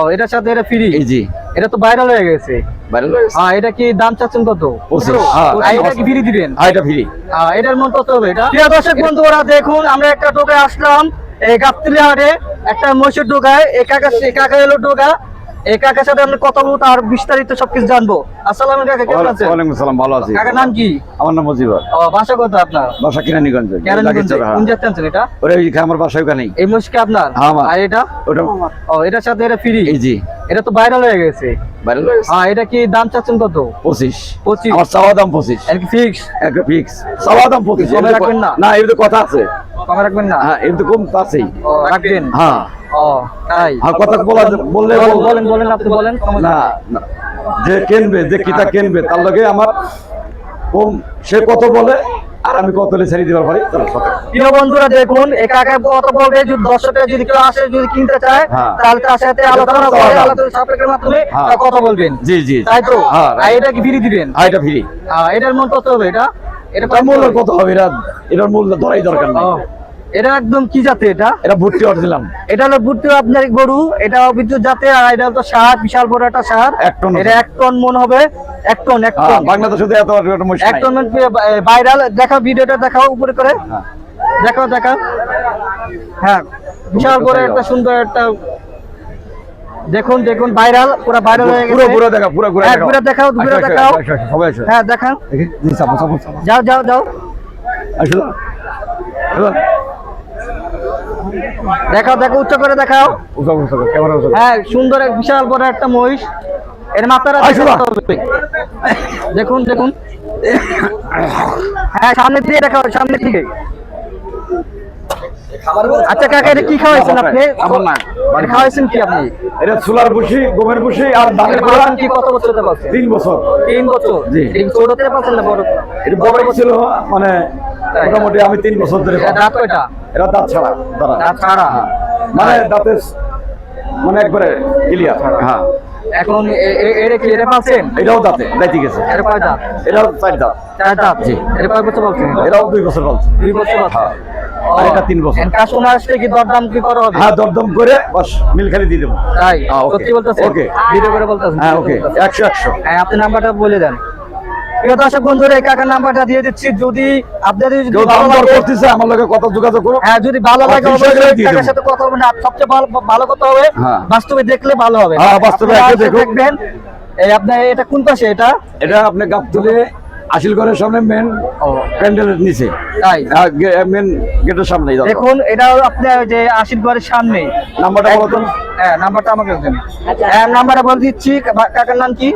ও এটার সাথে এটা ফ্রি। জি এটা তো ভাইরাল হয়ে গেছে। ভাইরাল হয়েছে। হ্যাঁ, এটা কি দাম চাচ্ছেন কত? 25। এটা কি ফ্রি দিবেন? এটা ফ্রি। এটার মন কত হবে এটা? প্রিয় দর্শক বন্ধুরা, দেখুন আমরা একটা টোকায় আসলাম এই গাবতলী হাটে, একটা মহিষের টোকায়। এই কাকা এলো টোকা, এই কাকার সাথে আমরা কথা বলবো, আর বিস্তারিত সবকিছু জানবো। আসসালামু আলাইকুম কাকা, কেমন আছেন? ওয়ালাইকুম আসসালাম, ভালো আছি। কাকার নাম কি? আমার নাম মুজিবর। বাসা কোথায় আপনার? বাসা কিরানীগঞ্জ। কোন জায়গায় আছেন এটা? ওরে আমার বাসা ওখানেই। এই মহিষকে আপনার? আর এটা? ওটা এটার সাথে এটা ফ্রি। জি এটা তো ভাইরাল হয়ে গেছে। ভাইরাল হয়েছে। এটা কি দাম চাচ্ছেন কত? 25। 25। আমার চাওয়া দাম 25। এটা কি ফিক্স? একটা ফিক্স চাওয়া দাম 25। কমে রাখবেন না? না, এর তো কথা আছে। কমে রাখবেন না? হ্যাঁ, এর তো কম আছেই। রাখবেন? হ্যাঁ। তাই? আর কথা বললে বলেন, আপনি বলেন। না, যে কিনবে, যে কিতা কিনবে তার লগে আমার কম, সে কত বলে আর আমি কত হলে ছেড়ে দিবার পারি। প্রিয় বন্ধুরা, দেখুন এই কাকা কত বলবে, যদি দর্শকরা যদি কেউ আসে, যদি কিনতে চায়, তাহলে তার সাথে আলোচনা করে আলোচনা সাপেক্ষের মাধ্যমে কথা বলবেন। জি জি, তাই তো? হ্যাঁ। এটা কি ফ্রি দিবেন? এটা ফ্রি। এটার মূল্য কত হবে এটা? এটা মূল্য কত হবে? এটার মূল্য ধরাই দরকার নেই। এটা একদম কি জাতে? এটা ভুট্টি অরিজিনাল। এটা হলো ভুট্টি আপনার গরু, এটা বিদ্যুৎ জাতে। আর এটা তো সার, বিশাল বড় একটা সার। 1 টন। এটা 1 টন মন হবে। 1 টন। বাংলাদেশ শুধু এত 1 টন ভাইরাল। দেখাও ভিডিওটা, দেখাও উপরে করে। দেখাও। হ্যাঁ, বিশাল বড় একটা সুন্দর একটা। দেখুন ভাইরাল, পুরো ভাইরাল হয়ে গেছে। পুরো দেখা, পুরো দেখাও। সবাই আসো। হ্যাঁ, দেখাও। জি, সাপো। যাও। আসো। দেখাও, উচ্চ করে দেখাও। ক্যামেরা। হ্যাঁ, সুন্দর এক বিশাল বড় একটা মহিষ। এর মাথাটা দেখুন। হ্যাঁ, সামনে দিয়ে দেখাও, সামনে থেকে। আচ্ছা কাকা, এটা কি খাওয়াইছেন আপনি? খাওয়াইছেন কি আপনি? এটা ছোলার ভুসি, গমের ভুসি আর ধানের গোড়া। কি কত বছর হতে পারছে? 3 বছর। 3 বছর? জি। ছোট হতে পারছেন না বড়? এটা বড় ছিল, মানে মোটামুটি আমি 3 বছর ধরে। দাঁত কয়টা? এটা দাঁত ছাড়া। দাঁত ছাড়া? মানে দাঁতে মানে একবারে ক্লিয়ার। হ্যাঁ। এখন এটা কি এটা পাচ্ছেন? এটাও দাঁতে দাইতে গেছে। এটা কয় দাঁত? এটাও 4 দাঁত। 4 দাঁত? জি। এটা কয় বছর পাচ্ছেন? এটাও 2 বছর পালছে। 2 বছর পাচ্ছেন? আর এটা 3 বছর। কাস্টমার আসলে কি দরদাম কি করা হবে? হ্যাঁ, দরদম করে বাস মিল খালি দিয়ে দেবো। তাই? সত্যি বলতেছেন? ওকে। ভিডিও করে বলতেছেন? হ্যাঁ, ওকে। 100। হ্যাঁ, আপনি নাম্বারটা বলে দেন। প্রিয় দর্শক বন্ধুরা, এই কাকার নাম্বারটা দিয়ে দিচ্ছি। যদি আপনাদের ভালো লাগে, করতেছে আমার লগে কত যোগাযোগ করো। হ্যাঁ, যদি ভালো লাগে অবশ্যই কাকার সাথে কথা বলবেন। আর সবচেয়ে ভালো কথা হবে বাস্তবে দেখলে ভালো হবে। হ্যাঁ, বাস্তবে দেখবেন। এই আপনার এটা কোন পাশে? এটা আপনি গাবতলী আশিলগড়ের সামনে মেন প্যান্ডেলের নিচে। তাই? মেন গেটের সামনে। দেখুন, এটা আপনার যে আশিলগড়ের সামনে। নাম্বারটা বলো তো। হ্যাঁ, নাম্বারটা আমাকে দেন। হ্যাঁ, নাম্বারটা বলে দিচ্ছি। কাকার নাম কি?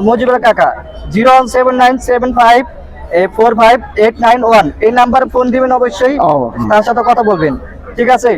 মজিবর কাকা। 079754589 এই নাম্বারে ফোন দিবেন অবশ্যই, তার সাথে কথা বলবেন। ঠিক আছে?